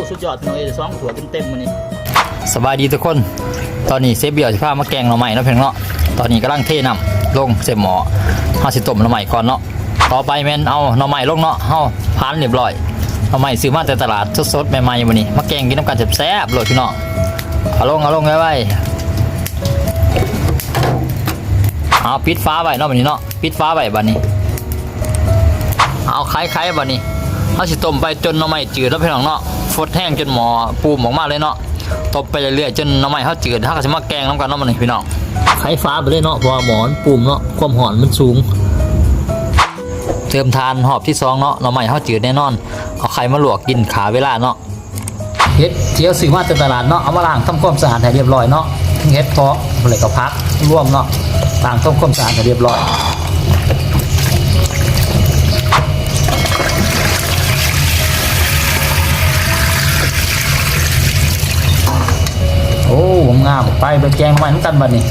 สุดยอดพี่น้องเอ้ย2ถ้วยเต็มๆมื้อนี้ สบายดีทุกคนตอนนี้เซฟเบียวสิพามาแกงหน่อไม้เนาะเพียงเนาะตอนนี้กำลังเทน้ำลงเสหม้อเฮาสิต้มหน่อไม้ก่อนเนาะต่อไปแม่นเอาหน่อไม้ลงเนาะเฮาผ่านเรียบร้อยหน่อไม้ซื้อมาแต่ตลาดสดๆใหม่ๆมื้อนี้มาแกงกินน้ำกันแซ่บๆโลดพี่น้องเอาลงไว้เอาปิดฟ้าไว้เนาะบัดนี้เนาะปิดฟ้าไว้บัดนี้เอาไข่บัดนี้เฮาสิต้มไปจนหน่อไม้จืดแล้วพี่น้องเนาะฟดแห้งจนหม้อปูมออกมาเลยเนาะต้มไปเรื่อยๆจนหน่อไม้เฮาจืดเฮาก็สิมาแกงน้ำกันเนาะบัดนี้พี่น้องไข่ฟ้าไปเลยเนาะเพราะว่าหมอนปูมเนาะความหอนมันสูงเติมทานหอบที่2เนาะหน่อไม้เฮาจืดแน่นอนเอาไข่มาลวกกินขาเวลาเนาะเฮ็ดเจียวซื้อมาจากตลาดเนาะเอามาล้างทำความสะอาดให้เรียบร้อยเนาะเฮ็ดเพาะอะไรก็พักร่วมเนาะล้างทำความสะอาดให้เรียบร้อยโอ้งามไปแกงใหม่น้ำกันบัดนี้